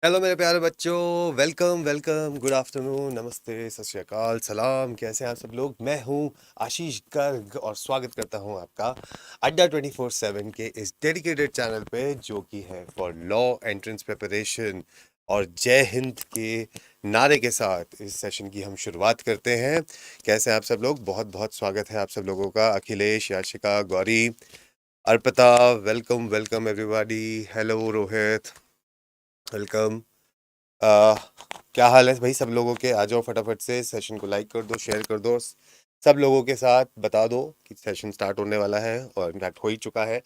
Hello मेरे प्यारे बच्चों, वेलकम वेलकम, गुड आफ्टरनून, नमस्ते, सत श्री अकाल, सलाम। कैसे हैं आप सब लोग? मैं हूं आशीष गर्ग और स्वागत करता हूं आपका अड्डा 24/7 के इस डेडिकेटेड चैनल पे, जो कि है फॉर लॉ एंट्रेंस प्रिपरेशन। और जय हिंद के नारे के साथ इस सेशन की हम शुरुआत करते हैं। कैसे हैं आप सब लोग? बहुत बहुत स्वागत है आप सब लोगों का। Akhilesh, Yashika, Gauri, Arpita, welcome welcome everybody. Hello Rohit, welcome. क्या हाल है भाई सब लोगों के? आ जाओ फटाफट से, सेशन को लाइक कर दो, शेयर कर दो, सब लोगों के साथ बता दो कि सेशन स्टार्ट होने वाला है, और इनफैक्ट हो ही चुका है।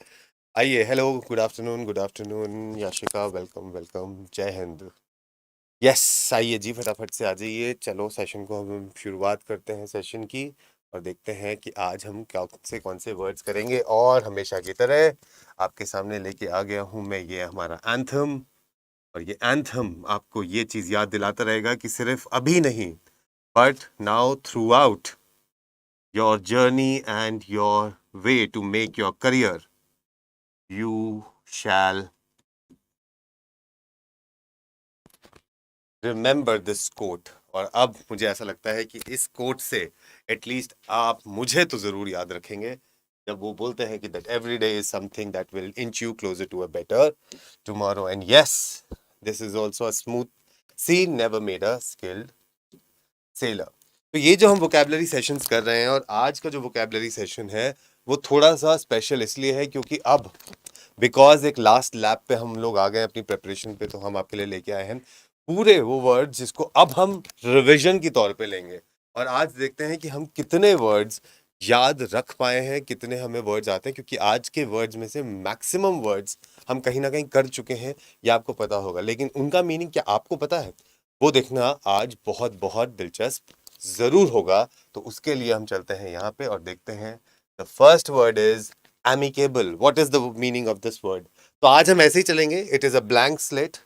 आइए, hello, good afternoon Yashika, welcome welcome, जय हिंद। यस, आइए जी, फटाफट से आ जाइए। चलो सेशन को हम शुरुआत करते हैं सेशन की, और देखते हैं कि आज हम कौन से वर्ड्स करेंगे। और हमेशा की तरह आपके सामने लेके आ गया हूं मैं ये हमारा एंथम। और ये एंथम आपको ये चीज याद दिलाता रहेगा कि सिर्फ अभी नहीं, but now throughout your journey and your way to make your career, you shall remember this quote. और अब मुझे ऐसा लगता है कि इस कोट से एटलीस्ट आप मुझे तो जरूर याद रखेंगे, जब वो बोलते हैं कि that every day is something that will inch you closer to a better tomorrow. And yes, this is also a smooth sea never made a skilled sailor. तो ये जो हम वोकैबुलरी सेशंस कर रहे हैं, और आज का जो वोकैबुलरी सेशन है वो थोड़ा सा स्पेशल इसलिए है क्योंकि अब बिकॉज एक लास्ट लैप पे हम लोग आ गए अपनी प्रिपरेशन पे, तो हम आपके लिए लेके आए हैं पूरे वो वर्ड्स जिसको अब हम रिवीजन की तौर पे लेंगे। और आज देखते हैं कि हम कितने वर्ड्स याद रख पाए हैं, कितने हमें वर्ड्स आते हैं, क्योंकि आज के वर्ड्स में से मैक्सिमम वर्ड्स हम कहीं ना कहीं कर चुके हैं, या आपको पता होगा, लेकिन उनका मीनिंग क्या आपको पता है? वो देखना आज बहुत बहुत दिलचस्प जरूर होगा। तो उसके लिए हम चलते हैं यहाँ पे और देखते हैं। The first word is amicable. What is the meaning of this word? तो आज हम ऐसे ही चलेंगे. It is a blank slate.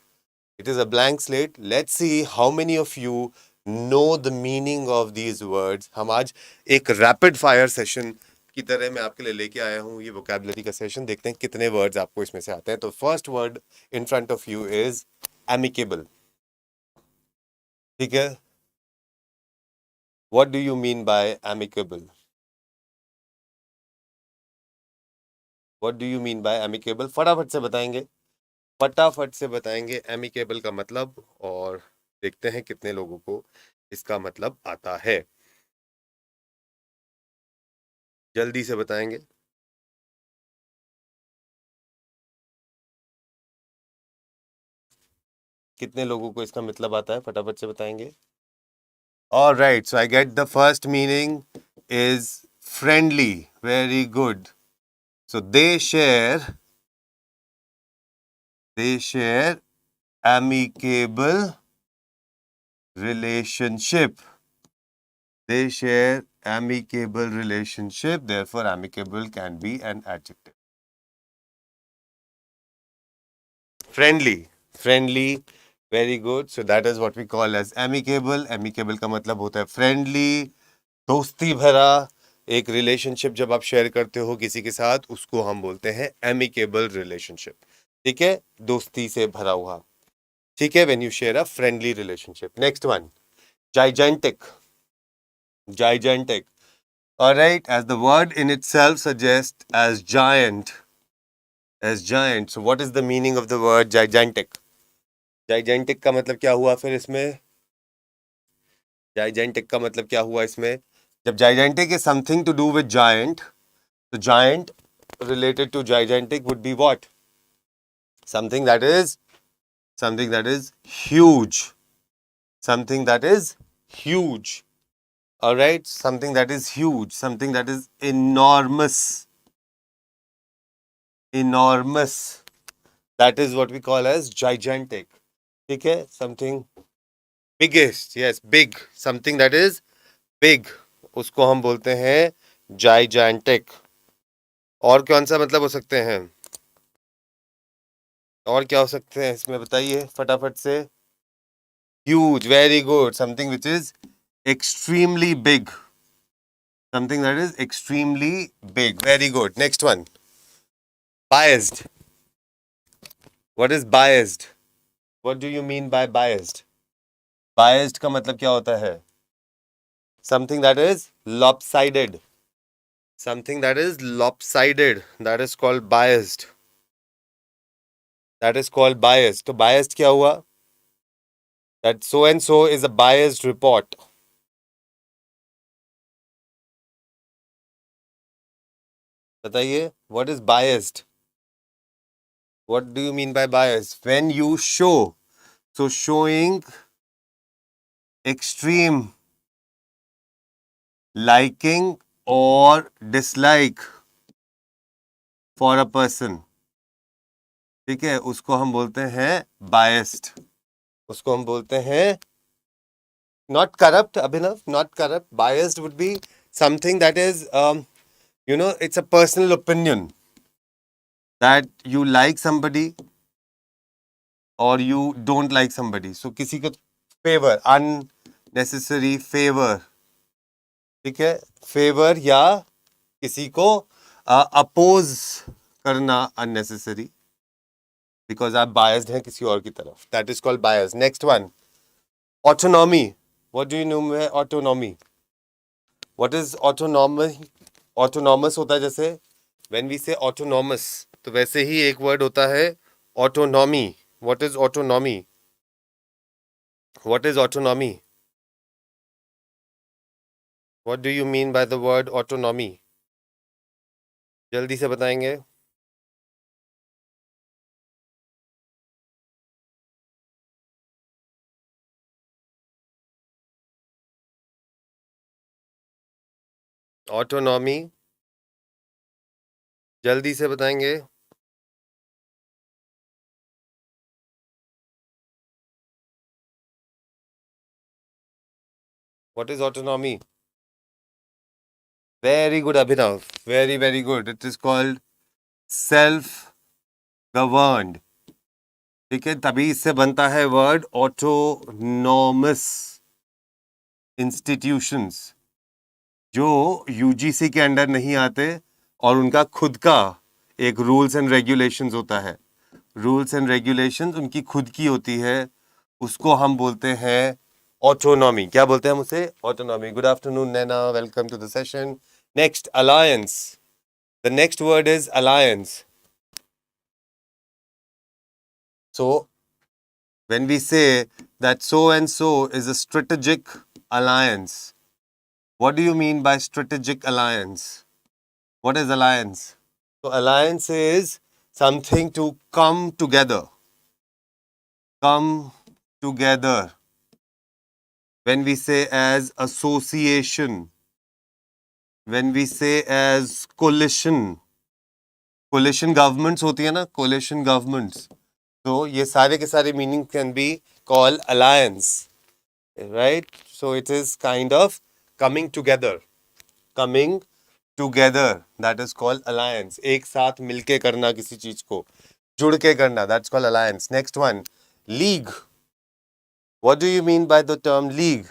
It is a blank slate. Let's see how many of you know the meaning of these words. हम आज एक rapid fire session की तरह मैं आपके लिए लेके आया हूँ ये वोकैबुलरी का सेशन। देखते हैं कितने वर्ड्स आपको इसमें से आते हैं। तो first word in front of you is amicable. ठीक है? What do you mean by amicable? What do you mean by amicable? फटाफट से बताएंगे, फटाफट से बताएंगे एमिकेबल का मतलब, और देखते हैं कितने लोगों को इसका मतलब आता है। जल्दी से बताएंगे। कितने लोगों को इसका मतलब आता है? फटाफट से बताएंगे। All right, so I get the first meaning is friendly. Very good. So they share amicable relationship. They share amicable relationship. Therefore, amicable can be an adjective. Friendly, very good. So that is what we call as amicable. Amicable का मतलब होता है friendly, दोस्ती भरा। एक relationship जब आप share करते हो किसी के साथ, उसको हम बोलते हैं amicable relationship. ठीक है? दोस्ती से भरा हुआ। ठीक है? When you share a friendly relationship. Next one, gigantic. Gigantic. All right, as the word in itself suggests, as giant. As giant. So what is the meaning of the word gigantic? Gigantic का मतलब क्या हुआ फिर इसमें? Gigantic का मतलब क्या हुआ इसमें? जब gigantic is something to do with giant, तो giant related to gigantic would be what? Something that is huge. Something that is huge. All right, something that is huge, something that is enormous. Enormous. That is what we call as gigantic. ठीक है? Something biggest. Yes, big. Something that is big. उसको हम बोलते हैं gigantic. और कौन सा मतलब हो सकते हैं? और क्या हो सकते हैं इसमें बताइए फटाफट से। Huge, very good. Something which is extremely big. Something that is extremely big. Very good. Next one. Biased. What is biased? What do you mean by biased? Biased का मतलब क्या होता है? Something that is lopsided. Something that is lopsided. That is called biased. That is called biased. तो biased क्या हुआ? That so and so is a biased report. बताइए, what is biased? What do you mean by biased? When you show, so showing extreme liking or dislike for a person, ठीक है, उसको हम बोलते हैं biased. उसको हम बोलते हैं not corrupt, Abhinav, not corrupt. Biased would be something that is, it's a personal opinion that you like somebody or you don't like somebody. So किसी को favor, unnecessary favor, ठीक है, favor या किसी को oppose करना unnecessary because आप biased हैं किसी और की तरफ. That is called bias. Next one, autonomy. What do you know by autonomy? What is autonomy? Autonomous होता है जैसे when we say autonomous, तो वैसे ही एक word होता है autonomy. What is autonomy? What is autonomy? What do you mean by the word autonomy? जल्दी से बताएंगे. Autonomy. जल्दी से बताएंगे. What is autonomy? Very good, Abhinav. Very, very good. It is called self-governed. ठीक है, तभी इससे बनता है वर्ड autonomous institutions, जो यूजीसी के अंडर नहीं आते और उनका खुद का एक रूल्स एंड रेगुलेशंस होता है. रूल्स एंड रेगुलेशंस उनकी खुद की होती है, उसको हम बोलते हैं ऑटोनॉमी. क्या बोलते हैं हम उसे? Autonomy. Good afternoon Naina, welcome to the session. Next, alliance. The next word is alliance. So when we say that so and so is a strategic alliance, what do you mean by strategic alliance? What is alliance? So alliance is something to come together. Come together. When we say as association, when we say as coalition, coalition governments होती है ना, coalition governments. So ये सारे के सारे meaning can be called alliance, right? So it is kind of coming together. Coming together, that is called alliance. एक साथ मिलके करना किसी चीज को, जुड़ के करना, that's called alliance. Next one, league. What do you mean by the term league?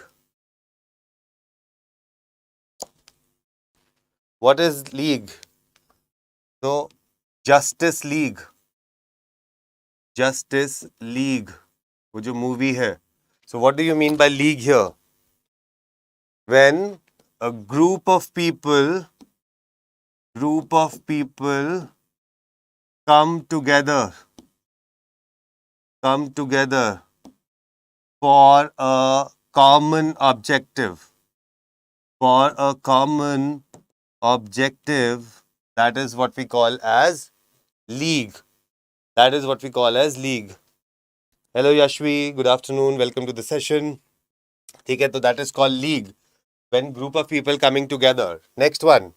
What is league? So Justice League. Justice League, वो जो मूवी है. So what do you mean by league here? When a group of people come together for a common objective. For a common objective, that is what we call as league. That is what we call as league. Hello Yashvi, good afternoon, welcome to the session. ठीक है, तो that is called league. When group of people coming together. Next one.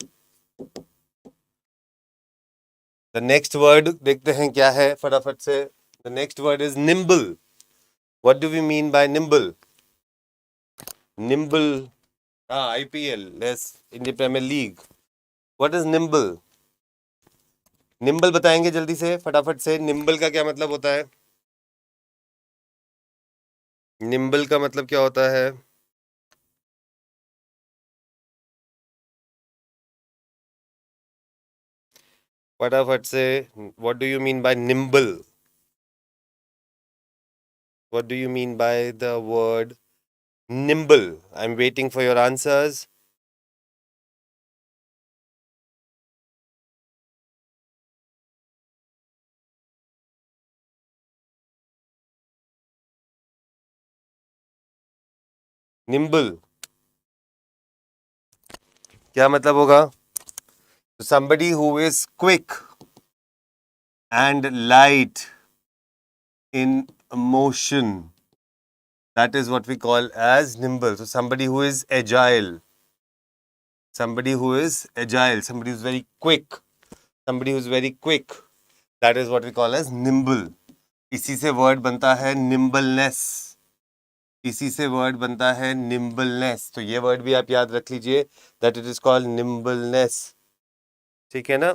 The next word देखते हैं क्या है फटाफट से. The next word is nimble. What do we mean by nimble? Nimble. IPL. Yes, Indian Premier League. What is nimble? Nimble बताएंगे जल्दी से फटाफट से. Nimble का क्या मतलब होता है? Nimble का मतलब क्या होता है? फटाफट से. What do you mean by nimble? What do you mean by the word nimble? I'm waiting for your answers. Nimble. क्या मतलब होगा? Somebody who is quick and light in motion. That is what we call as nimble. So somebody who is agile. Somebody who is agile. Somebody who's very quick. Somebody who's very quick. That is what we call as nimble. इसी से word बनता है nimbleness. इसी से word बनता है nimbleness. तो ये वर्ड भी आप याद रख लीजिए that it is called nimbleness. ठीक है ना?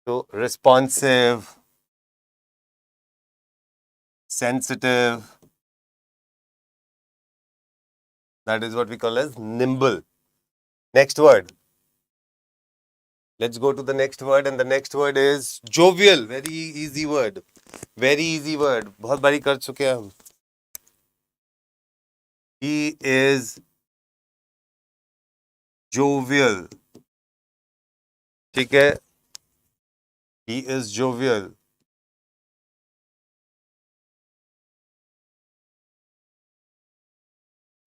तो responsive, sensitive. That is what we call as nimble. Next word. Let's go to the next word, and the next word is jovial. Very easy word. Very easy word. बहुत बारी कर चुके हैं हम. He is jovial. ठीक है? He is jovial.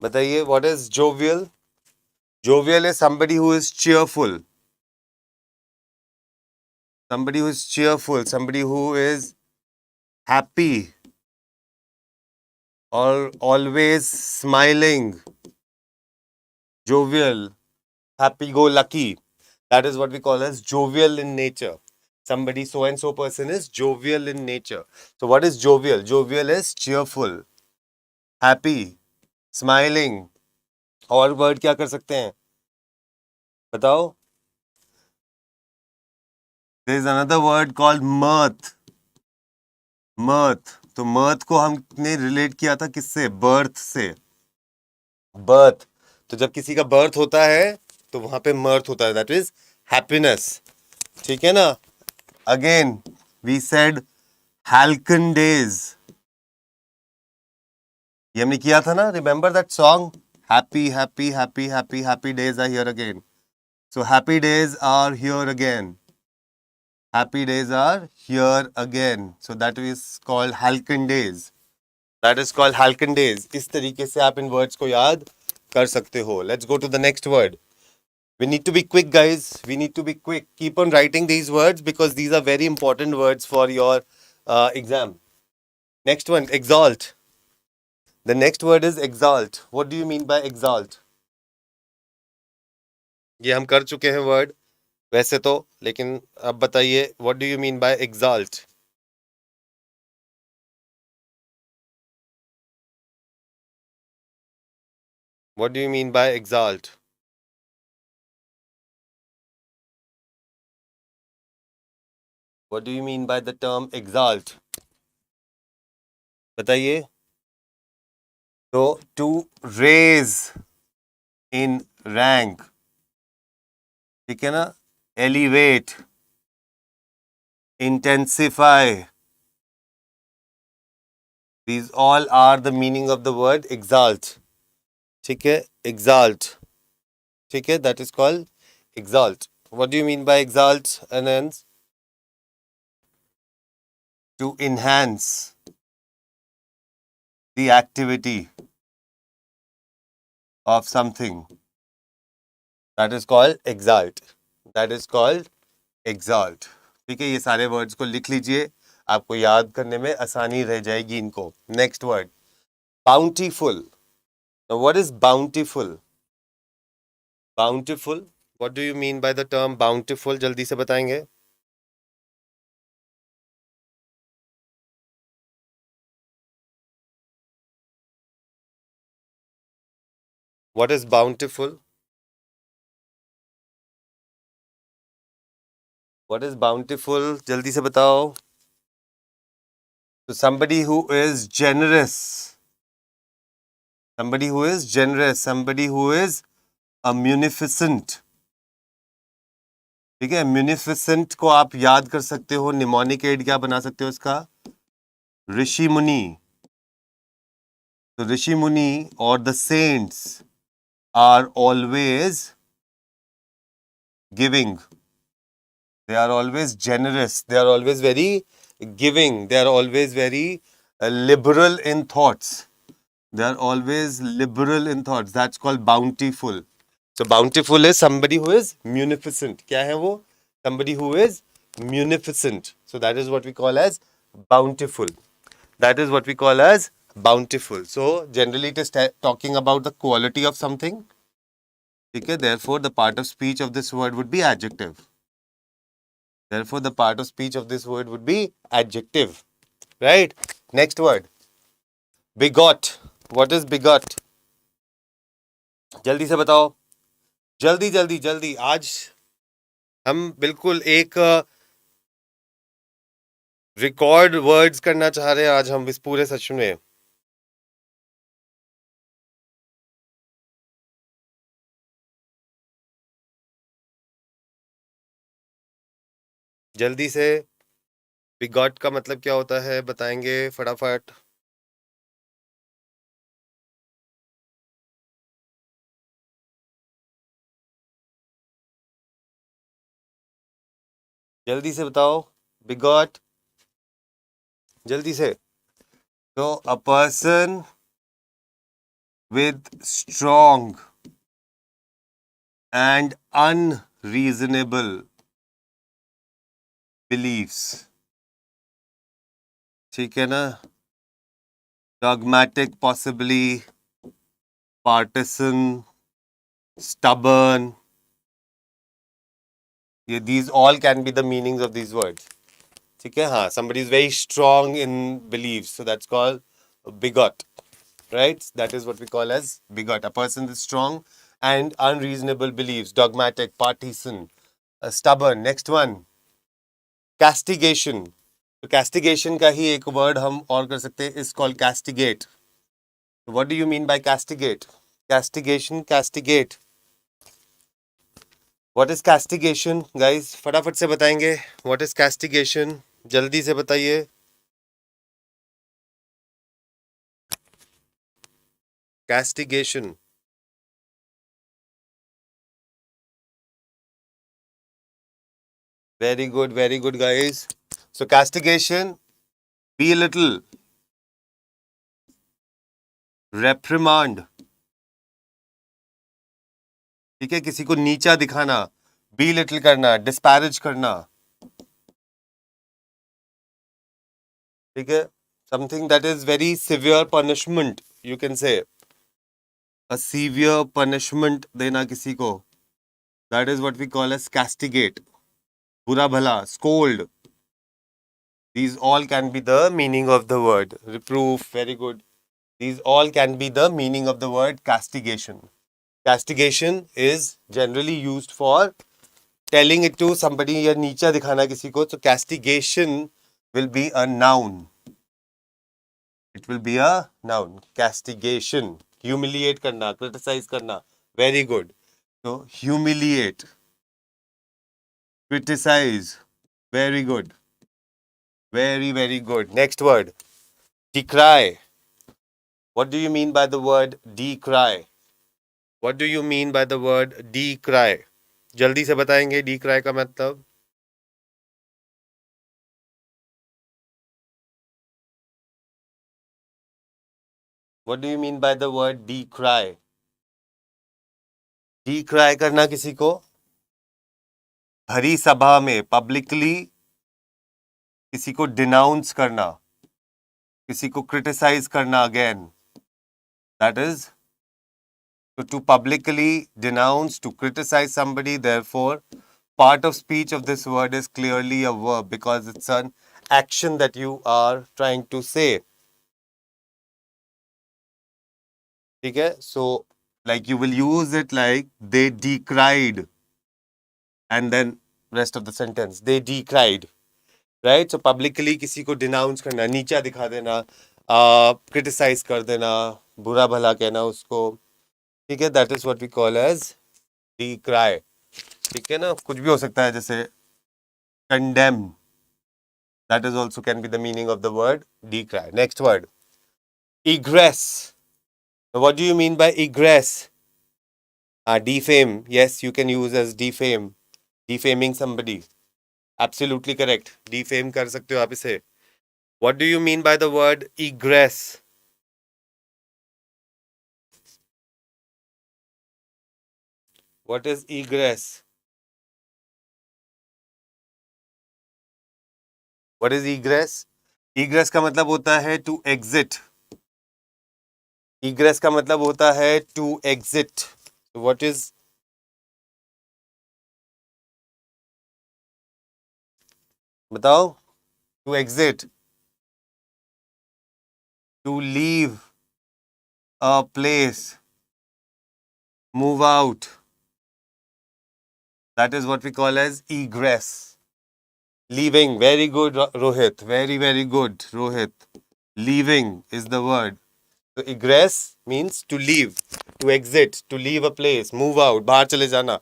बताइए, what is jovial? Jovial is somebody who is cheerful. Somebody who is cheerful. Somebody who is happy. Or always smiling. Jovial. Happy-go-lucky. That is what we call as jovial in nature. Somebody so and so person is jovial in nature. So what is jovial? Jovial is cheerful, happy, smiling. और word क्या कर सकते हैं? बताओ. There is another word called mirth. Mirth. तो mirth को हमने relate किया था किससे? बर्थ से. बर्थ. तो जब किसी का बर्थ होता है तो वहां पे mirth होता है. That is happiness. ठीक है ना? Again, we said Halcyon days. ये हमने किया था ना? Remember that song? Happy, happy, happy, happy, happy days are here again. So happy days are here again. Happy days are here again. So that is called Halcyon days. That is called Halcyon days. इस तरीके से आप इन words को याद कर सकते हो. Let's go to the next word. We need to be quick, guys. We need to be quick. Keep on writing these words because these are very important words for your exam. Next one, exalt. The next word is exalt. What do you mean by exalt? ये हम कर चुके हैं word वैसे तो, लेकिन अब बताइए, what do you mean by exalt? What do you mean by exalt? What do you mean by the term exalt? बताइए. तो to raise in rank. ठीक है ना? Elevate, intensify. These all are the meaning of the word exalt. ठीक है? Exalt. ठीक है? That is called exalt. What do you mean by exalt, Anand? To enhance the activity of something. That is called exalt. That is called exalt. ठीक है? ये सारे words को लिख लीजिए. आपको याद करने में आसानी रह जाएगी इनको. Next word, bountiful. Now what is bountiful? Bountiful. What do you mean by the term bountiful? जल्दी से बताएंगे. What is bountiful? What is bountiful? जल्दी से बताओ. So somebody who is generous. Somebody who is generous. Somebody who is a munificent. ठीक है? Munificent को आप याद कर सकते हो. निमोनिक एड क्या बना सकते हो इसका? ऋषि मुनि. So Rishi Muni or the saints are always giving. They are always generous. They are always very giving. They are always very liberal in thoughts. They are always liberal in thoughts. That's called bountiful. So bountiful is somebody who is munificent. क्या है वो? Somebody who is munificent. So that is what we call as bountiful. That is what we call as bountiful. So generally it is talking about the quality of something. Okay, therefore the part of speech of this word would be adjective. Therefore the part of speech of this word would be adjective. Right? Next word. Begot. What is begot? जल्दी से बताओ. जल्दी जल्दी जल्दी. आज हम बिल्कुल एक रिकॉर्ड वर्ड्स करना चाह रहे हैं आज हम इस पूरे सेशन में. जल्दी से. बिगॉट का मतलब क्या होता है बताएंगे फटाफट. जल्दी से बताओ. बिगॉट. जल्दी से. तो a person with strong and unreasonable beliefs. ठीक है ना. dogmatic, possibly partisan, stubborn. These all can be the meanings of these words. ठीक है. हाँ, somebody is very strong in beliefs, so that's called bigot. Right? That is what we call as bigot. A person with strong and unreasonable beliefs, dogmatic, partisan, stubborn. Next one, castigation. तो castigation का ही एक word हम और कर सकते हैं, is called castigate. What do you mean by castigate? Castigation, castigate. What is castigation, guys? फटाफट से बताएंगे. What is castigation? जल्दी से बताइए. Castigation. Very good, guys. So castigation, belittle, reprimand. ठीक है. किसी को नीचा दिखाना, belittle करना, disparage करना. ठीक है. Something that is very severe punishment, you can say. A severe punishment देना किसी को. That is what we call as castigate. बुरा भला, scold. These all can be the meaning of the word. Reproof, very good. These all can be the meaning of the word castigation. Castigation is generally used for telling it to somebody या नीचा दिखाना किसी को. So castigation will be a noun. It will be a noun. Castigation. Humiliate करना, criticize करना. Very good. So humiliate, criticize. Very good. Very good. Next word. Decry. What do you mean by the word decry? What do you mean by the word decry? जल्दी से बताएंगे decry का मतलब. What do you mean by the word decry? Decry करना किसी को. भरी सभा में पब्लिकली किसी को डिनाउंस करना, किसी को क्रिटिसाइज करना. Again that is to publicly denounce, to criticize somebody. Therefore part of speech of this word is clearly a verb because it's an action that you are trying to say. ठीक है. So like you will use it like they decried and then rest of the sentence they decried. Right? So publicly किसी को denounce करना, नीचा दिखा देना, criticize कर देना, बुरा भला कहना उसको. ठीक है. That is what we call as decry. ठीक है ना. कुछ भी हो सकता है जैसे condemn. That is also can be the meaning of the word decry. Next word. Egress. What do you mean by egress? Defame. Yes, you can use as defame. Defaming somebody. Absolutely correct. Defame कर सकते हो आप इसे. What do you mean by the word egress? What is egress? What is egress? Egress का मतलब होता है to exit. Egress का मतलब होता है to exit. What is? बताओ. To exit. To leave a place. Move out. That is what we call as egress. Leaving. Very good, Rohit. Very, very good, Rohit. Leaving is the word. So egress means to leave, to exit, to leave a place, move out, बाहर चले जाना,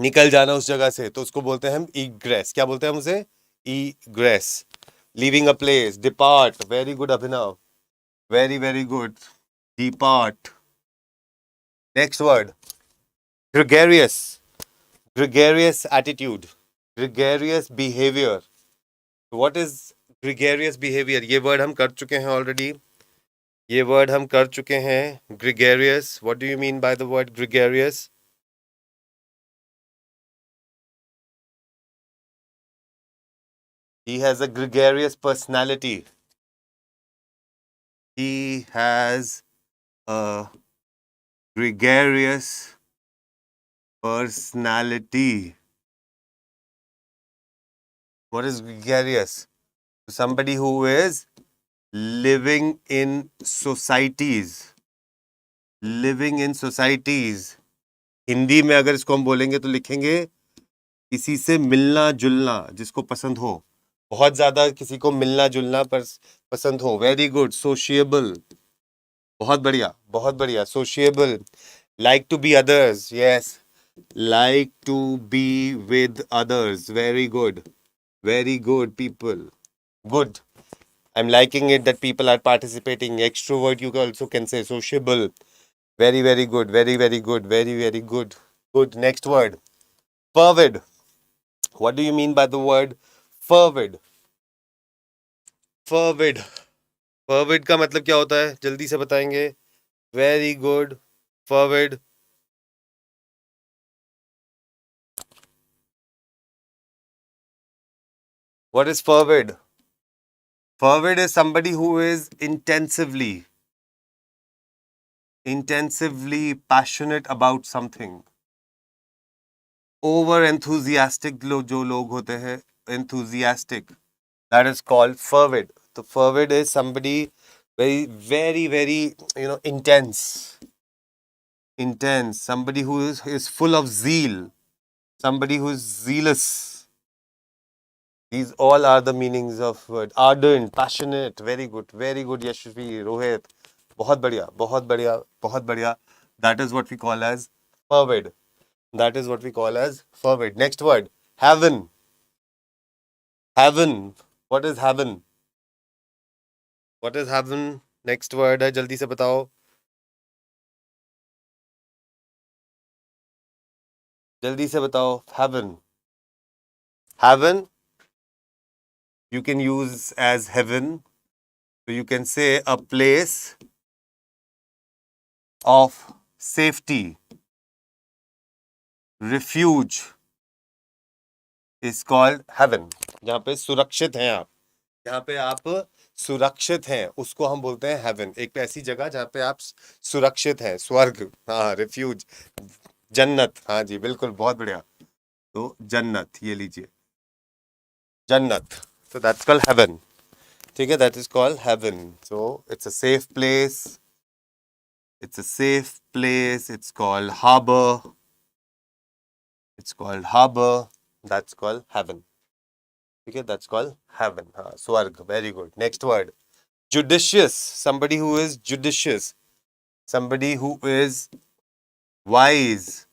निकल जाना उस जगह से, तो उसको बोलते हैं हम egress. क्या बोलते हैं हम उसे? Egress. Leaving a place, depart. Very good, Abhinav. Very, very good. Depart. Next word. Gregarious. Gregarious attitude. Gregarious behavior. What is gregarious behavior? ये word हम कर चुके हैं already. ये word हम कर चुके हैं. Gregarious. What do you mean by the word gregarious? He has a gregarious personality. He has a gregarious personality. What is gregarious? Somebody who is living in societies. Living in societies. Hindi में अगर इसको हम बोलेंगे तो लिखेंगे किसी से मिलना जुलना, जिसको पसंद हो, बहुत ज्यादा किसी को मिलना जुलना पसंद हो. Very good. सोशिएबल. बहुत बढ़िया, बहुत बढ़िया. Sociable. Like to be others. Yes. Like to be with others. Very good. Very good, people. Good. I'm liking it that people are participating. Extrovert, you also can say. Sociable. Very, very good. Very, very good. Very, very good. Good. Next word. Fervid. What do you mean by the word fervid? Fervid. Fervid का मतलब क्या होता है? जल्दी से बताएंगे. Very good. Fervid. What is fervid? Fervid is somebody who is intensively passionate about something. Over enthusiastic जो लोग होते हैं, enthusiastic, that is called fervid. So fervid is somebody very intense. Somebody who is full of zeal, somebody who is zealous. These all are the meanings of word. Ardent, passionate. Very good, Yashvi, Rohit. बहुत बढ़िया, बहुत बढ़िया, बहुत बढ़िया. That is what we call as fervid. That is what we call as fervid. Next word. Heaven. Heaven. What is heaven? What is heaven? Next word है, जल्दी से बताओ. जल्दी से बताओ. Heaven. Heaven you can use as heaven. So you can say a place of safety, refuge is called heaven. जहाँ पे सुरक्षित हैं आप, जहाँ पे आप सुरक्षित हैं, उसको हम बोलते हैं हेवन. एक ऐसी जगह जहाँ पे आप सुरक्षित हैं. स्वर्ग. हाँ, रिफ्यूज. जन्नत. हाँ जी, बिल्कुल, बहुत बढ़िया. तो जन्नत ये लीजिए, जन्नत. So that's called heaven. ठीक है, that is called heaven. So it's a safe place. It's a safe place. It's called harbor. It's called harbor. That's called heaven. Okay, that's called heaven. Swarg. Very good. Next word. Judicious. Somebody who is judicious. Somebody who is wise.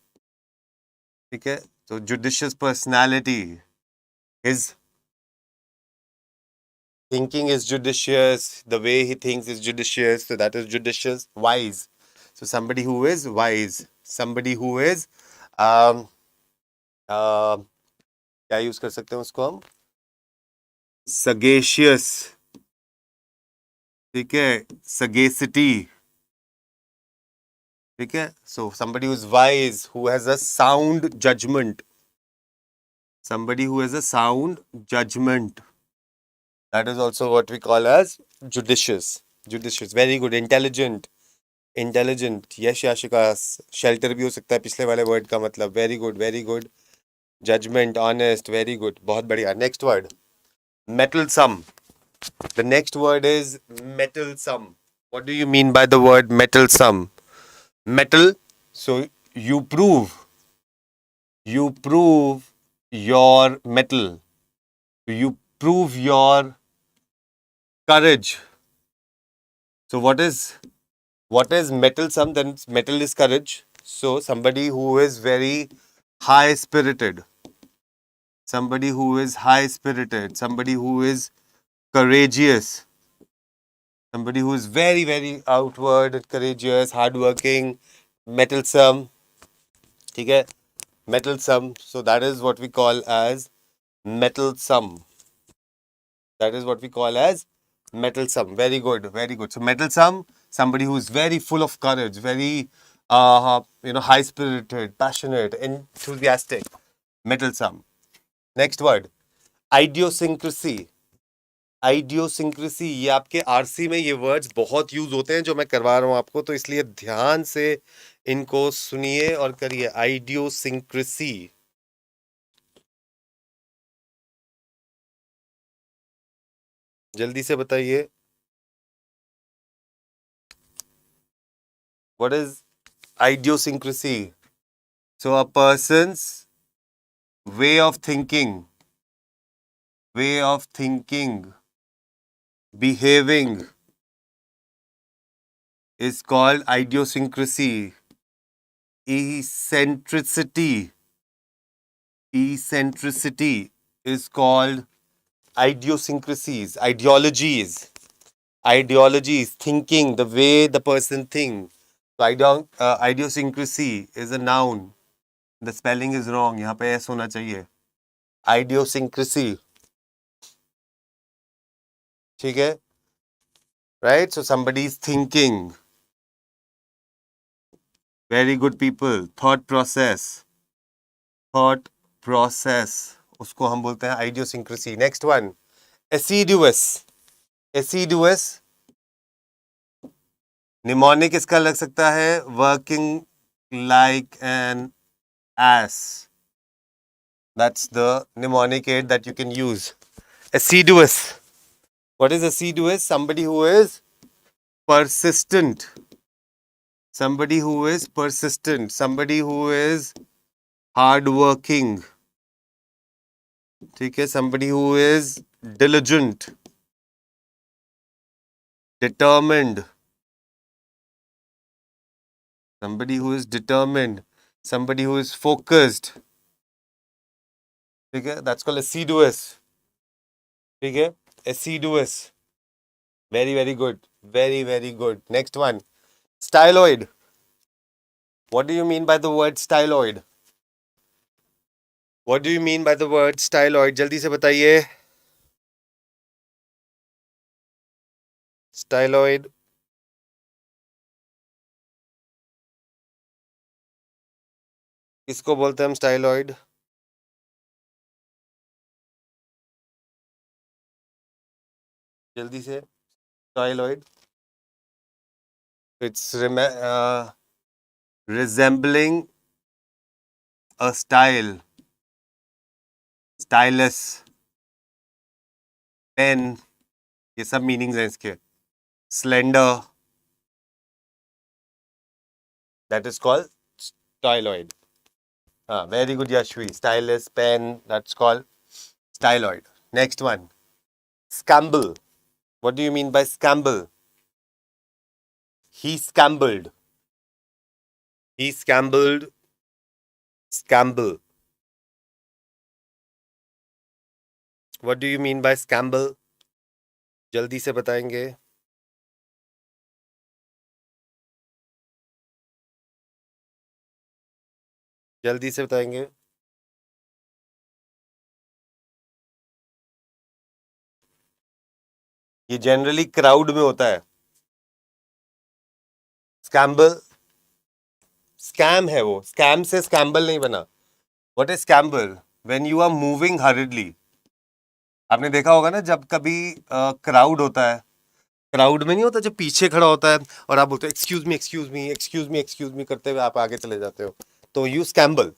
Okay, so judicious personality. His Thinking is judicious. The way he thinks is judicious. So that is judicious. Wise. So somebody who is wise. Somebody who is क्या use कर सकते हैं उसको हम? Sagacious. ठीक है, sagacity. ठीक है, so somebody who is wise, who has a sound judgment. Somebody who has a sound judgment. That is also what we call as judicious. Judicious, very good. Intelligent. Intelligent. Yes, Yashika. Shelter भी हो सकता है पिछले वाले word का मतलब. Very good, very good. Judgment, honest, very good. बहुत बढ़िया. Next word. Metalsome. The next word is metalsome. What do you mean by the word metalsome? Metal. So you prove your metal. You prove your courage. So what is metalsome? Then metal is courage. So somebody who is very high spirited. Somebody who is high spirited. Somebody who is courageous. Somebody who is very, very outward, courageous, hardworking, metalsome. ठीक है? Metalsome. So that is what we call as metalsome. That is what we call as metalsome. Very good, very good. So metalsome, somebody who is very full of courage, very high spirited, passionate, enthusiastic. Metalsome. Next word, idiosyncrasy. आइडियोसिंक्रेसी, ये आपके RC में ये words बहुत use होते हैं जो मैं करवा रहा हूं आपको, तो इसलिए ध्यान से इनको सुनिए और करिए. आइडियोसिंक्रेसी. जल्दी से बताइए. What is idiosyncrasy? So a person's way of thinking, behaving is called idiosyncrasy. Eccentricity is called idiosyncrasies. Ideologies, thinking, the way the person thinks. So idiosyncrasy is a noun. The spelling is wrong. यहाँ पे S होना चाहिए. Idiosyncrasy. ठीक है? Right? So somebody is thinking. Very good people. Thought process. उसको हम बोलते हैं idiosyncrasy. Next one. Assiduous. Mnemonic इसका लग सकता है working like an ass. That's the mnemonic aid that you can use. Assiduous. What is assiduous? Somebody who is persistent. Somebody who is hardworking. ठीक है? Somebody who is diligent, determined. Somebody who is determined. Somebody who is focused. ठीक है? That's called assiduous. ठीक है? Assiduous. Very, very good. Very, very good. Next one. Styloid. What do you mean by the word styloid? What do you mean by the word styloid? जल्दी से बताइए. Styloid. किसको बोलते हैं हम styloid? जल्दी से. Styloid. It's resembling a style. Stylus. Pen. ये सब मीनिंग्स हैं इसके. Slender. That is called styloid. Very good, Yashvi. Stylus, pen. That's called styloid. Next one. Scramble. What do you mean by scramble? He scrambled. Scramble. What do you mean by scramble? जल्दी से बताएंगे। जल्दी से बताएंगे। ये generally crowd में होता है। स्कैम्बल, स्कैम है वो, स्कैम से स्कैम्बल नहीं बना। What is scramble? When you are moving hurriedly. आपने देखा होगा ना, जब कभी क्राउड होता है, क्राउड में नहीं होता, जब पीछे खड़ा होता है और आप बोलते हो excuse me excuse me excuse me excuse me करते हुए आप आगे चले जाते हो, तो you scramble.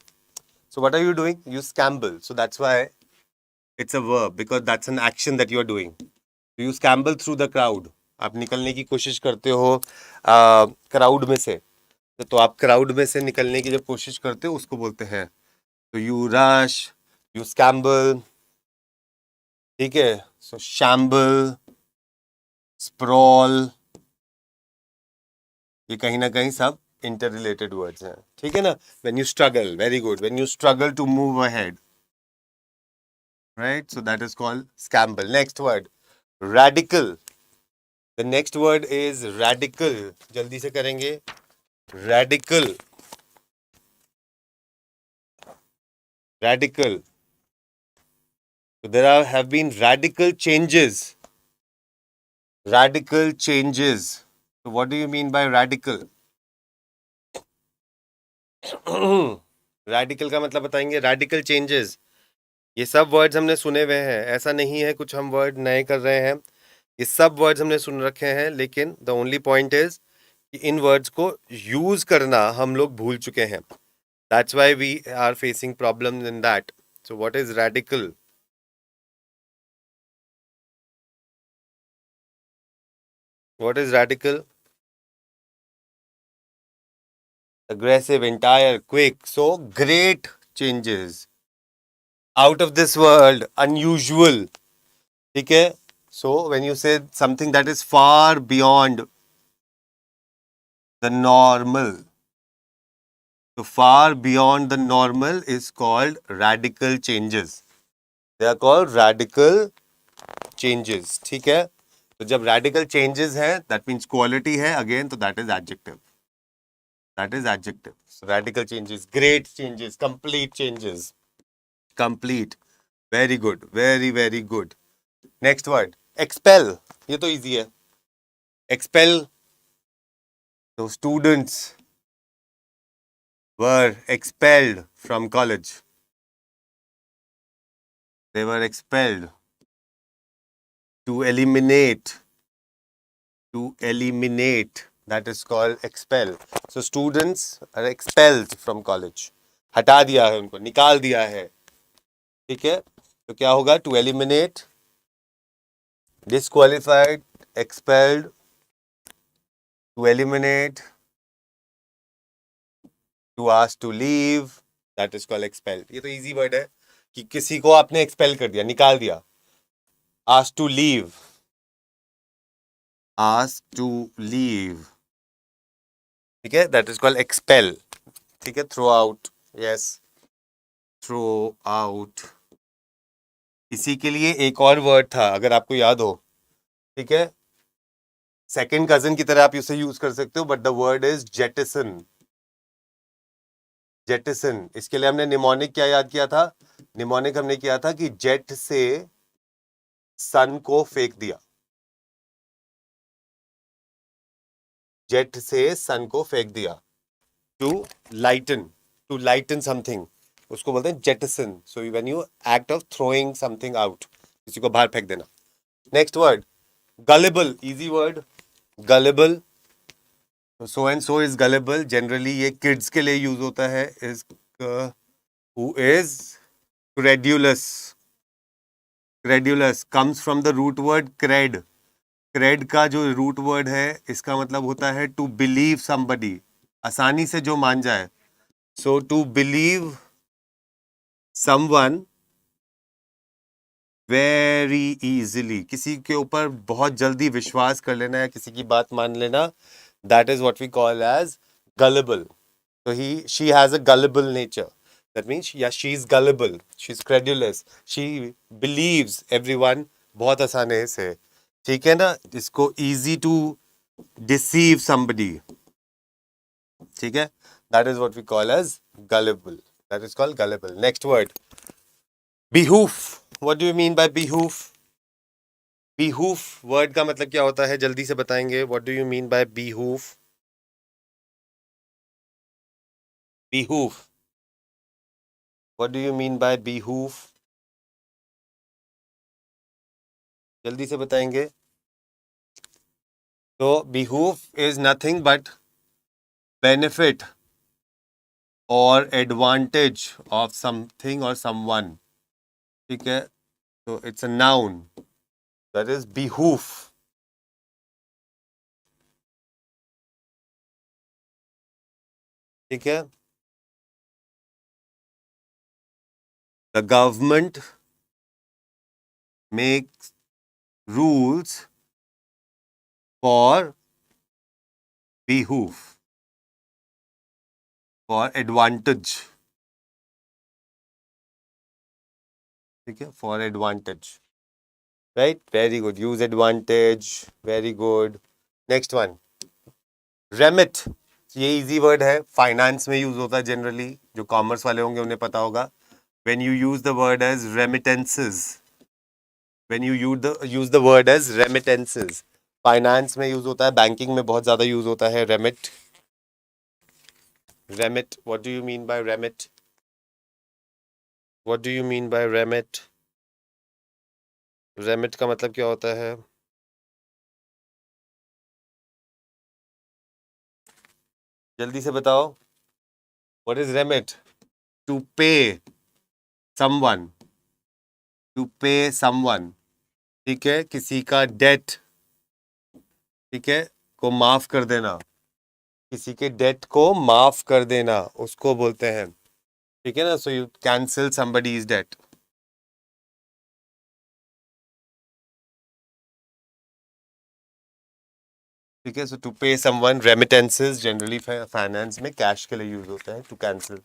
So what are you doing? You scramble. So that's why it's a verb, because that's an action that you are doing. You scramble through the crowd. आप निकलने की कोशिश करते हो क्राउड में से, तो आप क्राउड में से निकलने की जब कोशिश करते हो उसको बोलते हैं, तो यू रश, यू स्कैम्बल। ठीक है, सो शैम्बल, स्प्रॉल, ये कहीं ना कहीं सब इंटर रिलेटेड वर्ड्स हैं। ठीक है ना? When you struggle, very good, when you struggle to move ahead, right? So that is called scramble. Next word, radical. The next word is radical. जल्दी से करेंगे। Radical, radical. So there have been radical changes. Radical changes. So what do you mean by radical? Radical का मतलब बताएंगे। Radical changes, ये सब words हमने सुने हुए हैं, ऐसा नहीं है कुछ हम वर्ड नए कर रहे हैं। ये सब वर्ड्स हमने सुन रखे हैं, लेकिन द ओनली पॉइंट इज कि इन वर्ड्स को यूज करना हम लोग भूल चुके हैं। That's why we are facing problems in that. So what is radical? What is radical? Aggressive, entire, quick. So great changes, out of this world, unusual. ठीक है? So when you say something that is far beyond the normal, so far beyond the normal is called radical changes. They are called radical changes. ठीक है? तो जब radical changes है, that means quality है again, तो that is adjective. That is adjective. So radical changes, great changes, complete changes. Complete. Very good. Very, very good. Next word. Expel. ये तो easy है. Expel. So students were expelled from college. They were expelled. To eliminate. To eliminate. That is called expel. So students are expelled from college. हटा दिया है उनको, निकाल दिया है. ठीक है? तो क्या होगा? To eliminate, disqualified, expelled, to eliminate, to ask to leave, that is called expel. ये तो easy word है कि किसी को आपने expel कर दिया, निकाल दिया. Ask to leave, ask to leave. ठीक है? That is called expel. ठीक है? Throw out, yes, throw out. इसी के लिए एक और वर्ड था, अगर आपको याद हो. ठीक है? सेकेंड कजन की तरह आप इसे यूज कर सकते हो, but the word is jettison. Jettison. इसके लिए हमने निमोनिक क्या याद किया था? निमोनिक हमने किया था कि जेट से सन को फेंक दिया. जेट से सन को फेंक दिया. To lighten, to lighten something, उसको बोलते हैं jettison. So when you act of throwing something out, किसी को बाहर फेंक देना. Next word, gullible. Easy word, gullible. So and so is gullible. Generally ये किड्स के लिए यूज होता है. Is who is credulous. Credulous comes from the root word cred. Cred का जो रूट वर्ड है, इसका मतलब होता है टू बिलीव समबडी, आसानी से जो मान जाए. So to believe someone very easily, किसी के ऊपर बहुत जल्दी विश्वास कर लेना या किसी की बात मान लेना, that is what we call as gullible. So she has a gullible nature. That means yeah, she's gullible. She's credulous. She believes everyone बहुत आसानी से. ठीक है ना, इसको easy to deceive somebody, ठीक है, that is what we call as gullible, that is called gullible. Next word, behoove. What do you mean by behoove? behoove word का मतलब क्या होता है, जल्दी से बताएंगे. What do you mean by behoove? behoove, what do you mean by behoove? जल्दी से बताएंगे. तो behoove is nothing but benefit or advantage of something or someone, ठीक है, तो it's a noun, that is behoove, ठीक है. The government makes rules for behoove, for advantage, ठीक है, for advantage, right? Very good. Use advantage. Very good. Next one, remit. ये easy word है, finance में यूज होता है जनरली, जो कॉमर्स वाले होंगे उन्हें पता होगा. When you use the word as remittances, when you use the word as remittances, finance में यूज होता है, बैंकिंग में बहुत ज्यादा यूज होता है remit. remit, what do you mean by remit? What do you mean by remit? remit का मतलब क्या होता है? जल्दी से बताओ. What is remit? To pay someone, to pay someone, ठीक है, किसी का डेट, ठीक है, को माफ कर देना, किसी के डेट को माफ कर देना, उसको बोलते हैं, ठीक है ना. So you cancel somebody's debt, ठीक है. सो टू पे समवन, रेमिटेंसेस जनरली फाइनेंस में कैश के लिए यूज होता है, टू कैंसिल,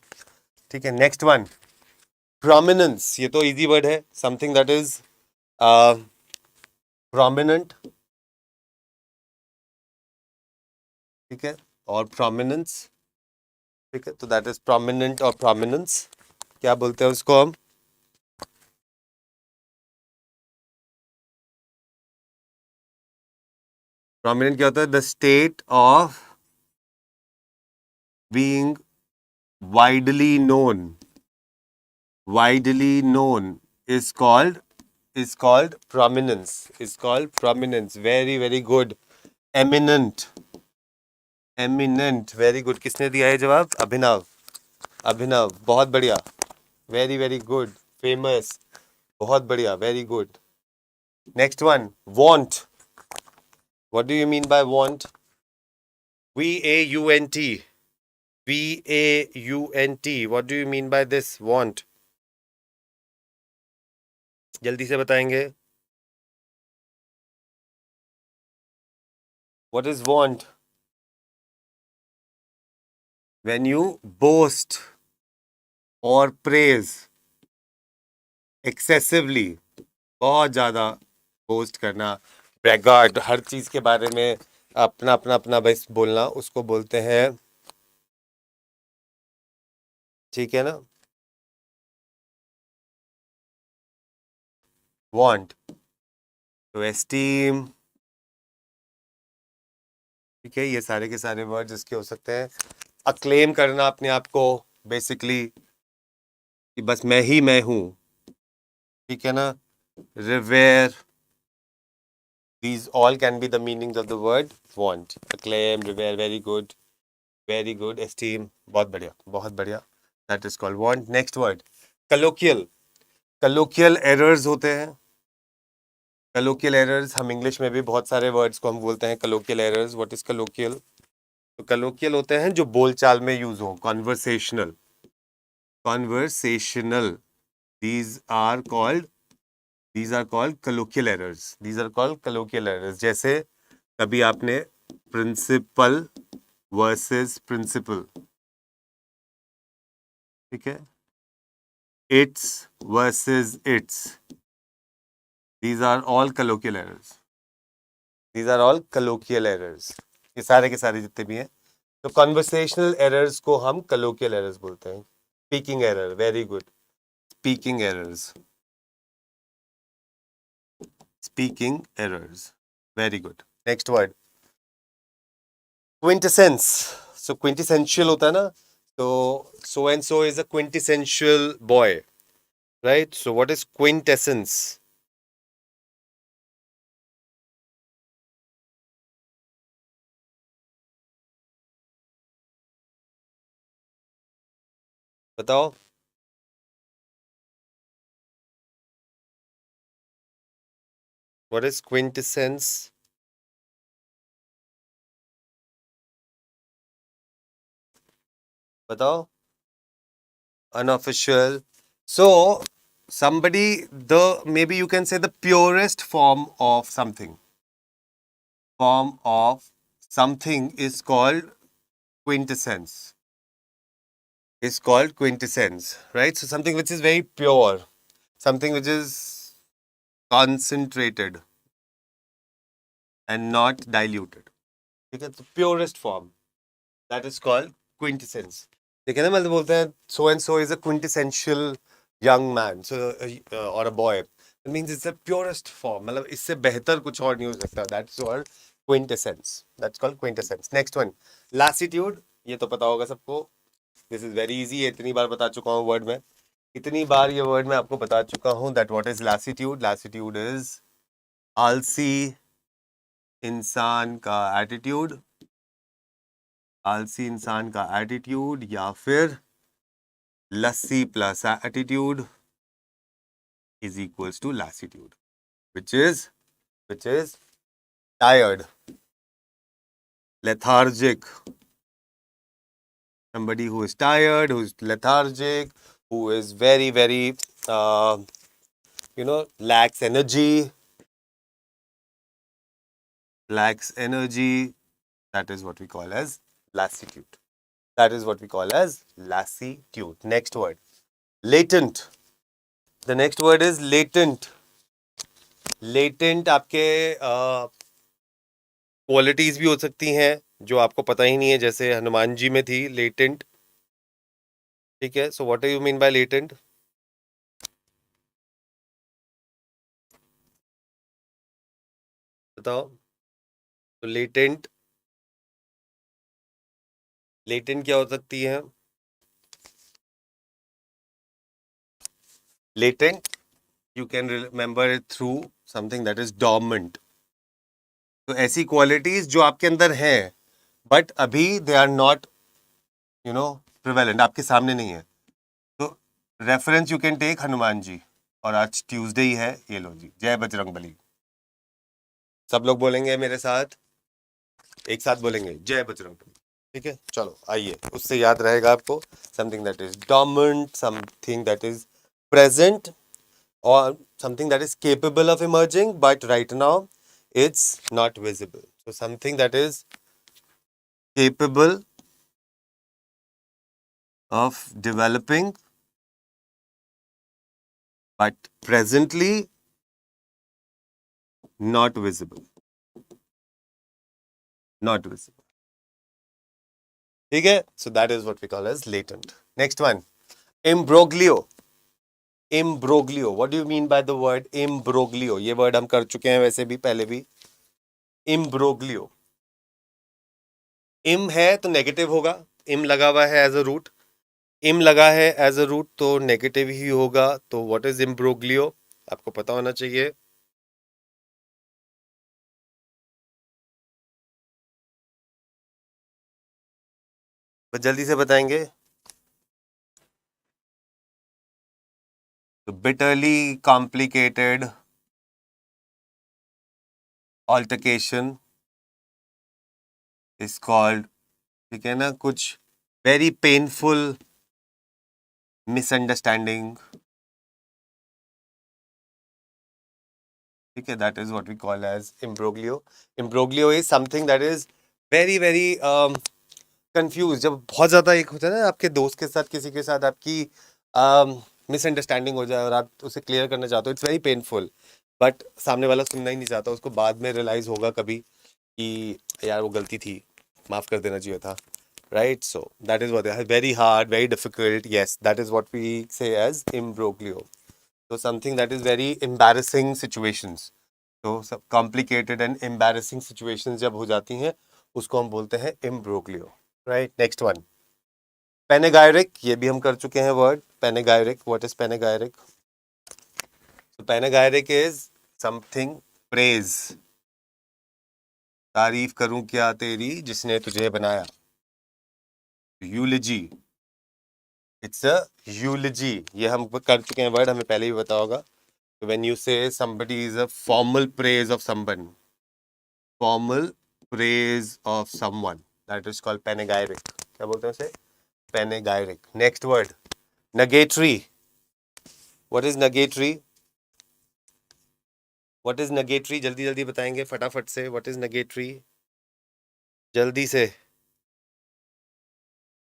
ठीक है. Next one, prominence. ये तो इजी वर्ड है, समथिंग दैट इज प्रोमिनेंट, ठीक है, और प्रोमिनेंस, ठीक है. तो दैट इज प्रोमिनेंट और प्रोमिनेंस, क्या बोलते हैं उसको हम? प्रोमिनेंट क्या होता है? The state of being widely known, widely known is called prominence, is called prominence. Very very good. Eminent, eminent, very good. किसने दिया है जवाब? अभिनव, अभिनव, बहुत बढ़िया. Very very good. फेमस, बहुत बढ़िया, very good. Next one, want. What do you mean by want? VAUNT, VAUNT. What do you mean by this want? जल्दी से बताएंगे. What is want? When you boast or praise excessively, बहुत ज्यादा boast करना, bragart, हर चीज के बारे में अपना अपना अपना बस बोलना, उसको बोलते हैं, ठीक है ना, want. तो esteem, ठीक है, ये सारे के सारे वर्ड जिसके हो सकते हैं. अक्लेम करना अपने आप को, बेसिकली कि बस मैं हूं, ठीक है ना. रिवेयर, these all can be the meanings of the word want. Acclaim, revere, very good, very good. Esteem, बहुत बढ़िया, बहुत बढ़िया. That is called want. Next word, colloquial. colloquial errors होते हैं. colloquial errors, हम इंग्लिश में भी बहुत सारे वर्ड्स को हम बोलते हैं colloquial errors. What is colloquial? तो colloquial होते हैं जो बोलचाल में यूज हो, conversational, conversational. These are called, these are called colloquial errors. These are called colloquial errors. जैसे कभी आपने प्रिंसिपल वर्सेस प्रिंसिपल, ठीक है, it's versus its, these are all colloquial errors. These are all colloquial errors. ये सारे के सारे जितने भी हैं, तो कन्वर्सेशनल एरर्स को हम colloquial errors बोलते हैं. Speaking error, very good. Speaking errors. Speaking errors, very good. Next word. Quintessence. So quintessential होता है ना, so and so is a quintessential boy, right? So what is quintessence? बताओ. What is quintessence? बताओ. Unofficial. So somebody, the maybe you can say the purest form of something. Form of something is called quintessence. Is called quintessence, right? So something which is very pure, something which is concentrated and not diluted. ठीक है, तो purest form, that is called quintessence. ठीक है ना, मतलब बोलते हैं so and so is a quintessential young man, so or a boy. It means it's the purest form. मतलब इससे बेहतर कुछ और नहीं हो सकता. That's called quintessence. That's called quintessence. Next one, lassitude. ये तो पता होगा सबको. This is very easy. ये इतनी बार बता चुका हूँ वर्ड में. इतनी बार ये वर्ड मैं आपको बता चुका हूँ. That what is lassitude? Lassitude is आलसी इंसान का एटीट्यूड. आलसी इंसान का एटीट्यूड या फिर lassi plus attitude is equals to lassitude, which is tired, lethargic. Somebody who is tired, who is lethargic, who is very lacks energy. That is what we call as lassitude. Next word, latent. The next word is latent. Latent आपके qualities भी हो सकती हैं जो आपको पता ही नहीं है, जैसे हनुमान जी में थी लेटेंट. ठीक है, so what do you mean by latent? बताओ. तो लेटेंट क्या हो सकती है? Latent you can remember it through something that is dormant. तो ऐसी क्वालिटीज जो आपके अंदर है बट अभी दे आर नॉट प्रिवेलेंट, आपके सामने नहीं है. तो reference you can take Hanuman ji. और आज ट्यूसडे ही है, ये लो जी, जय बजरंगबली. सब लोग बोलेंगे मेरे साथ, एक साथ बोलेंगे जय बजरंगबली. ठीक है, चलो आइए, उससे याद रहेगा आपको. Something that is dominant, something that is present, or something that is capable of emerging but right now it's not visible. So something that is capable of developing but presently not visible. ठीक है, so that is what we call as latent. Next one, imbroglio. What do you mean by the word imbroglio? ये word हम कर चुके हैं वैसे भी पहले भी. imbroglio, im है तो नेगेटिव होगा. im लगा हुआ है एज अ रूट. im लगा है एज अ रूट तो नेगेटिव ही होगा. तो व्हाट इज imbroglio? आपको पता होना चाहिए. बस जल्दी से बताएंगे. तो bitterly complicated altercation is called, ठीक है ना, कुछ very painful misunderstanding. ठीक है, that is what we call as imbroglio. Imbroglio is something that is very confused. जब बहुत ज्यादा एक होता है ना आपके दोस्त के साथ, किसी के साथ आपकी मिसअंडरस्टैंडिंग हो जाए और आप उसे क्लियर करना चाहते हो, इट्स वेरी पेनफुल. बट सामने वाला सुनना ही नहीं चाहता, उसको बाद में रियलाइज होगा कभी कि यार वो गलती थी, माफ कर देना चाहिए था, right? So that is what very hard, very difficult. Yes, that is what we say as imbroglio. So something that is very embarrassing situations. तो सब complicated and embarrassing situations जब हो जाती हैं उसको हम बोलते हैं imbroglio. Right? Next one. Panegyric, ये भी हम कर चुके हैं word. Panegyric. What is panegyric? So panegyric is something praise. तारीफ करूं क्या तेरी जिसने तुझे बनाया. Eulogy. It's a eulogy. ये हम कर चुके हैं वर्ड, हमें पहले ही पता होगा. व्हेन यू से somebody is a formal praise of someone, formal praise of someone, that is called panegyric. क्या बोलते हैं उसे? Panegyric. Next word, negatory. What is negatory? What is negatory? जल्दी जल्दी बताएंगे फटाफट से. What is negatory? जल्दी से.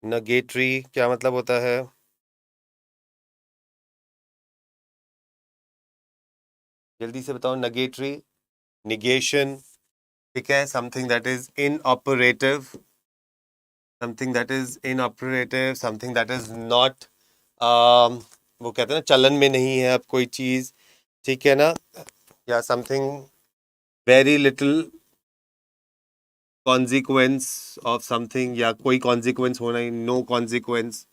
negatory क्या मतलब होता है? जल्दी से बताओ. negatory, negation. ठीक है. something that is inoperative, something that is inoperative, something that is not वो कहते हैं ना चलन में नहीं है अब कोई चीज, ठीक है ना, या something very little consequence of something, या कोई consequence होना ही, no consequence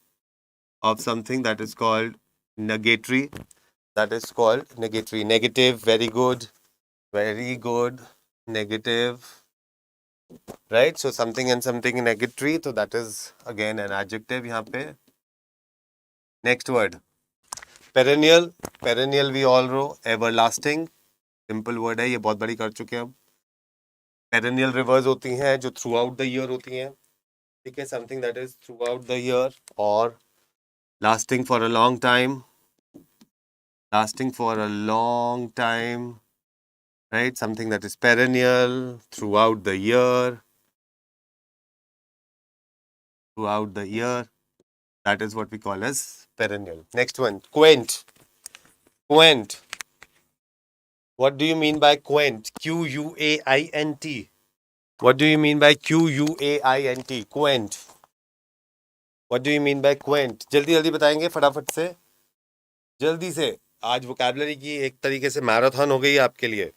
of something, that is called negatory. That is called negatory. Negative, very good, very good. Negative, right? So something and something negatory, so that is again an adjective यहाँ पे. Next word, perennial. Perennial we all know, everlasting. Simple word है ये, बहुत बड़ी कर चुके हैं हम. पेरेनियल रिवर्स होती हैं जो थ्रू आउट द ईयर होती हैं, ठीक है. Something that is throughout the year और lasting for a long time, lasting for a long time, right? Something that is perennial throughout the year, throughout the year, that is what we call as perennial. Next one, quaint. Quaint, what do you mean by quaint? Quaint. What do you mean by quaint? Quaint, what do you mean by quaint? जल्दी जल्दी बताएंगे फटाफट से, जल्दी से. आज vocabulary की एक तरीके से मैराथन हो गई आपके लिए.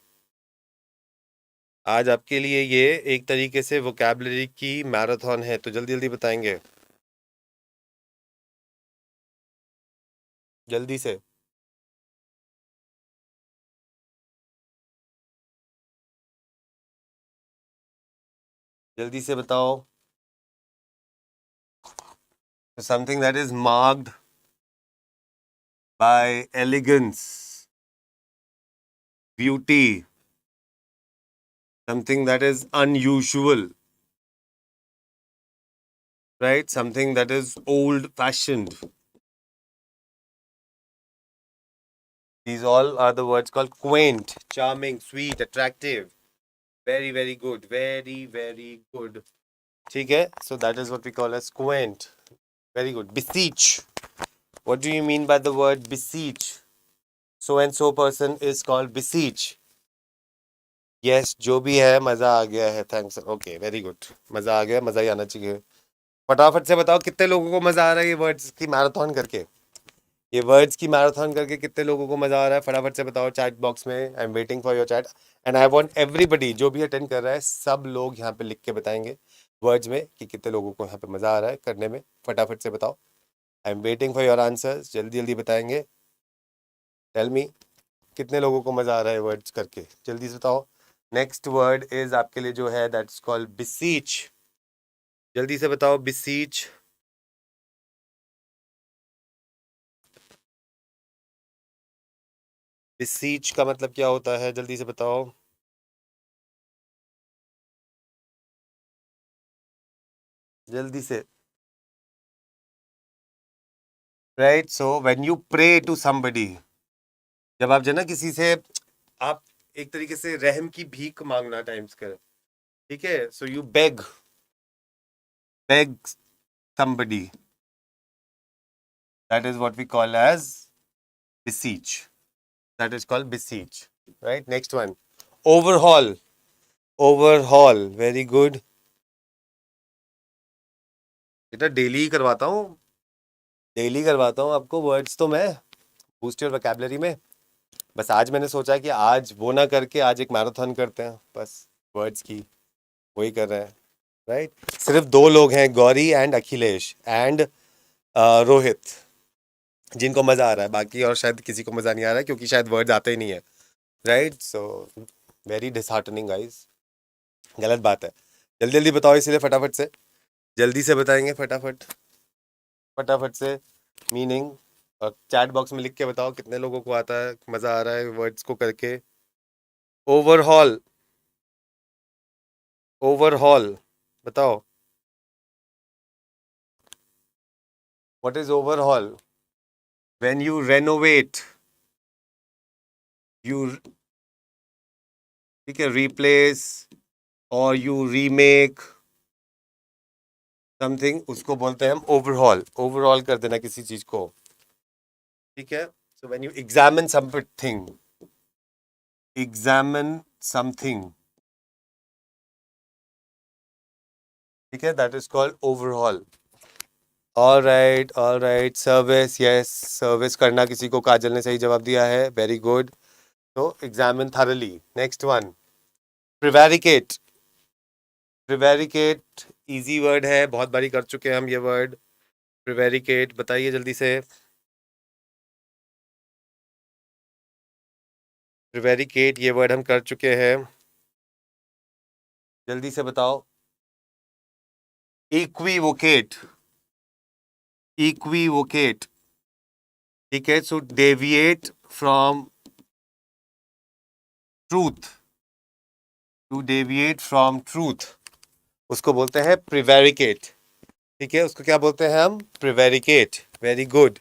आज आपके लिए ये एक तरीके से वोकैबुलरी की मैराथन है, तो जल्दी जल्दी बताएंगे, जल्दी से. जल्दी से बताओ. Something that is marked by elegance, beauty, something that is unusual, right? Something that is old fashioned. These all are the words called quaint, charming, sweet, attractive. Very, very good. Very, very good. ठीक है? So that is what we call as quaint. Very good. Beseech. What do you mean by the word beseech? So and so person is called beseech. Yes, जो भी है मजा आ गया है. Thanks. Okay, very good. मजा आ गया, मजा ही आना चाहिए. फटाफट से बताओ कितने लोगों को मजा आ रहा है ये वर्ड्स की मैराथन करके. ये वर्ड्स की मैराथन करके कितने लोगों को मजा आ रहा है फटाफट से बताओ चैट बॉक्स में. I am waiting for your chat and I want everybody, जो भी अटेंड कर रहा है सब लोग यहाँ पे लिख के बताएंगे वर्ड्स में कि कितने लोगों को यहाँ पे मजा आ रहा है करने में. फटाफट से बताओ. I am waiting for your answers. जल्दी जल्दी बताएंगे. टेल मी कितने लोगों को मजा आ रहा है वर्ड्स करके, जल्दी से बताओ. नेक्स्ट वर्ड इज आपके लिए जो है दैट्स कॉल्ड बिसीच. जल्दी से बताओ. बिसीच. बिसीच का मतलब क्या होता है, जल्दी से बताओ. जल्दी से. Right. So when you pray to somebody, जब आप जो ना किसी से आप एक तरीके से रहम की भीख मांगना टाइम्स कर, ठीक है. So you beg, beg somebody, that is what we call as beseech. That is called beseech. Right. Next one, overhaul. Overhaul, very good. बेटा डेली करवाता हूँ, डेली करवाता हूँ आपको वर्ड्स तो मैं, बूस्ट योर वोकैबुलरी में. बस आज मैंने सोचा कि आज वो ना करके आज एक मैराथन करते हैं बस वर्ड्स की, वही कर रहे हैं. राइट. सिर्फ दो लोग हैं, गौरी एंड अखिलेश एंड रोहित, जिनको मजा आ रहा है. बाकी और शायद किसी को मजा नहीं आ रहा है क्योंकि शायद वर्ड्स आते ही नहीं है. Right. So very disheartening guys. गलत बात है. जल्दी जल्दी बताओ इसलिए फटाफट से, जल्दी से बताएंगे फटाफट, फटाफट से मीनिंग. और चैट बॉक्स में लिख के बताओ कितने लोगों को आता है, मजा आ रहा है वर्ड्स को करके. ओवरहॉल, ओवरहॉल बताओ. What is overhaul? When you renovate, you, ठीक है, रिप्लेस और यू रीमेक समथिंग, उसको बोलते हैं हम ओवरहॉल. ओवरऑल कर देना किसी चीज को. ठीक है. So when you examine something, examine something, ठीक है, that is called overhaul. All right. Service, yes, service करना किसी को. काजल ने सही जवाब दिया है, वेरी गुड. तो examine thoroughly. Next one, prevaricate. Prevaricate easy word है, बहुत बारी कर चुके हैं हम ये वर्ड. प्रिवेरिकेट बताइए जल्दी से. प्रिवेरिकेट ये वर्ड हम कर चुके हैं, जल्दी से बताओ. इक्विवोकेट, इक्विवोकेट, ठीक है. So deviate from truth, to deviate from truth, उसको बोलते हैं प्रिवेरिकेट. ठीक है, उसको क्या बोलते हैं हम? Prevaricate. Very good.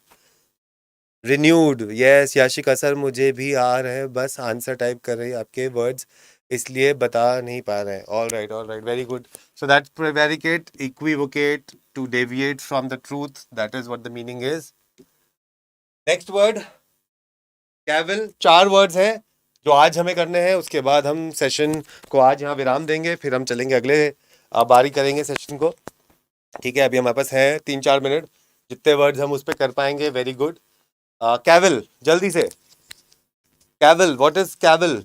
Renewed, yes Yashika sir, मुझे भी आ रहे हैं, बस आंसर टाइप कर रही है आपके वर्ड्स, इसलिए बता नहीं पा रहे हैं. All right, very good. So that prevaricate, equivocate, to deviate from the truth, that is what the meaning is. Next word, cavil. 4 words हैं जो आज हमें करने हैं, उसके बाद हम सेशन को आज यहाँ विराम देंगे, फिर हम चलेंगे अगले बारी करेंगे सेशन को. ठीक है, अभी हमारे पास है 3-4 मिनट, जितने वर्ड्स हम उस पर कर पाएंगे. Very good. कैविल, जल्दी से. Cavill, what is Cavill?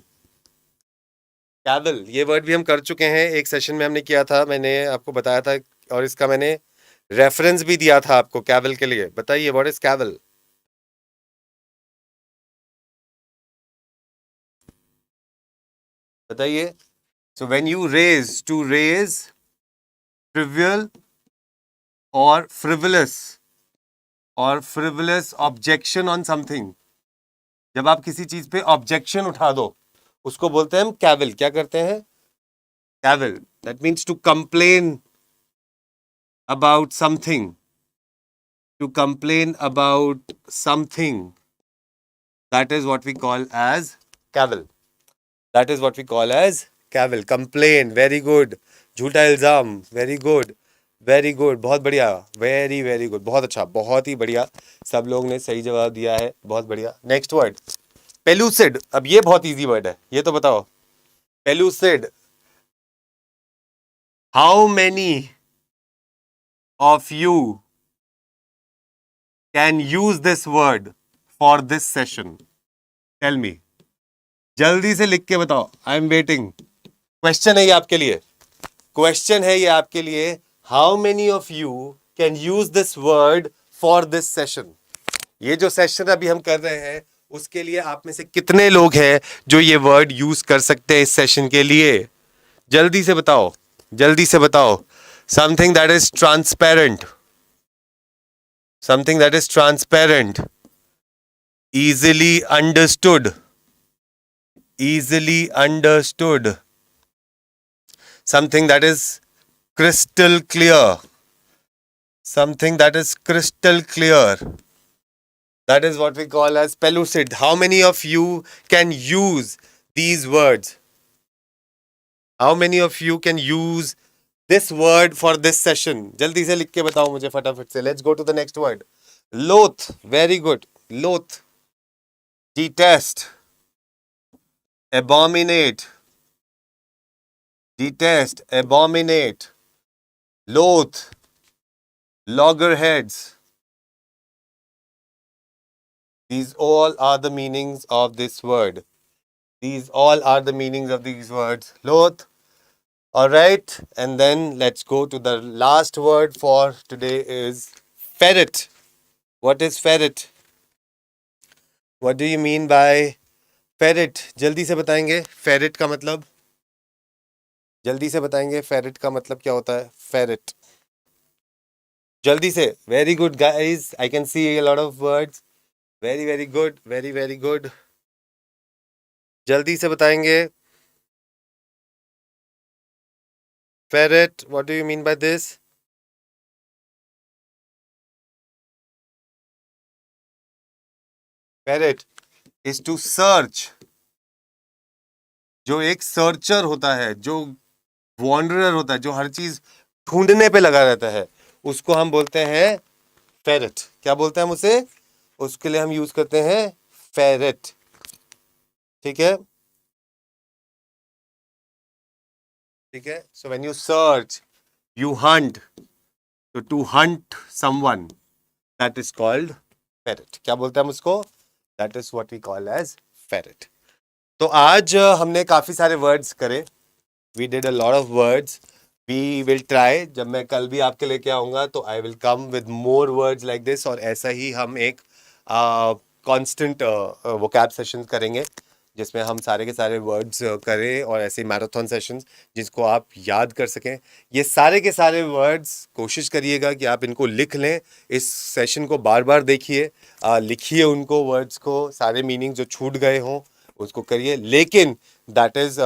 Cavill ये वर्ड भी हम कर चुके हैं, एक सेशन में हमने किया था, मैंने आपको बताया था, और इसका मैंने रेफरेंस भी दिया था आपको कैविल के लिए. बताइए व्हाट इज कैविल? बताइए. So when you raise, to raise trivial और फ्रिवलस ऑब्जेक्शन ऑन समथिंग, जब आप किसी चीज पे ऑब्जेक्शन उठा दो, उसको बोलते हैं हम कैविल. क्या करते हैं? Cavil. That means to complain about something, to complain about something, that is what we call as cavil. That is what we call as cavil. Complain, very good. झूठा इल्जाम, वेरी गुड, वेरी गुड, बहुत बढ़िया, very very good, बहुत अच्छा, बहुत ही बढ़िया. सब लोग ने सही जवाब दिया है, बहुत बढ़िया. Next word, pellucid. अब ये बहुत इजी वर्ड है, ये तो बताओ. Pellucid. How many of you can use this word for this session? Tell me. जल्दी से लिख के बताओ, आई एम वेटिंग. क्वेश्चन है ये आपके लिए, क्वेश्चन है ये आपके लिए. How many of you can use this word for this session? ये जो सेशन अभी हम कर रहे हैं, उसके लिए आप में से कितने लोग हैं जो ये वर्ड यूज कर सकते हैं इस सेशन के लिए? जल्दी से बताओ, जल्दी से बताओ. Something that is transparent, something that is transparent, easily understood, easily understood, something that is crystal clear, something that is crystal clear, that is what we call as pellucid. How many of you can use these words? How many of you can use this word for this session? जल्दी से लिख के बताओ मुझे फटाफट से. Let's go to the next word. Loath, very good. Loath. Detest, abominate, detest, abominate, loath, loggerheads. These all are the meanings of this word. These all are the meanings of these words. Loath. All right. And then let's go to the last word for today is ferret. What is ferret? What do you mean by ferret? जल्दी से बताएंगे ferret का मतलब. जल्दी से बताएंगे ferret का मतलब क्या होता है. Ferret. जल्दी से. Very good guys. I can see a lot of words. Very very good. Very very good. जल्दी से बताएंगे. Ferret. What do you mean by this? Ferret is to search. जो एक सर्चर होता है, जो वॉन्डरर होता है, जो हर चीज ढूंढने पे लगा रहता है, उसको हम बोलते हैं फेरेट. क्या बोलते हैं हम उसे? उसके लिए हम यूज करते हैं फेरेट. ठीक है. ठीक है. So when you search, you hunt. तो to hunt someone, that is called ferret. क्या बोलते हैं हम उसको? That is what we call as ferret. तो आज हमने काफी सारे वर्ड्स करे. We did a lot of words. We will try, जब मैं कल भी आपके लेके आऊंगा तो I will come with more words like this. और ऐसा ही हम एक कांस्टेंट वोकैब सेशन करेंगे जिसमें हम सारे के सारे वर्ड्स करें, और ऐसे मैराथन सेशंस जिसको आप याद कर सकें. ये सारे के सारे वर्ड्स कोशिश करिएगा कि आप इनको लिख लें. इस सेशन को बार बार देखिए, लिखिए उनको, वर्ड्स को, सारे मीनिंग जो छूट गए हों उसको करिए. लेकिन that is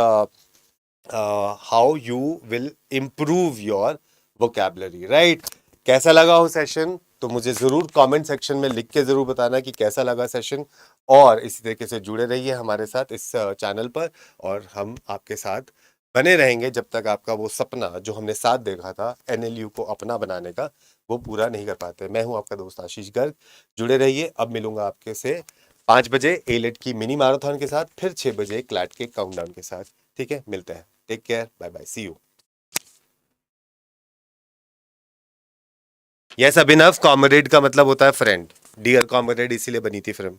how you will improve your vocabulary, right? कैसा लगा हो सेशन? तो मुझे जरूर कमेंट सेक्शन में लिख के जरूर बताना कि कैसा लगा सेशन. और इसी तरीके से जुड़े रहिए हमारे साथ इस चैनल पर, और हम आपके साथ बने रहेंगे जब तक आपका वो सपना जो हमने साथ देखा था एनएलयू को अपना बनाने का, वो पूरा नहीं कर पाते. मैं हूं आपका दोस्त आशीष गर्ग. जुड़े रहिए. अब मिलूंगा आपके से 5 बजे एलेट की मिनी मैराथन के साथ, फिर 6 बजे क्लैट के काउंटडाउन के साथ. ठीक है, मिलते हैं. Take care. Bye bye. See you. Yes Abhinav, comrade का मतलब होता है फ्रेंड. डियर कॉमरेड इसीलिए बनी थी फिल्म.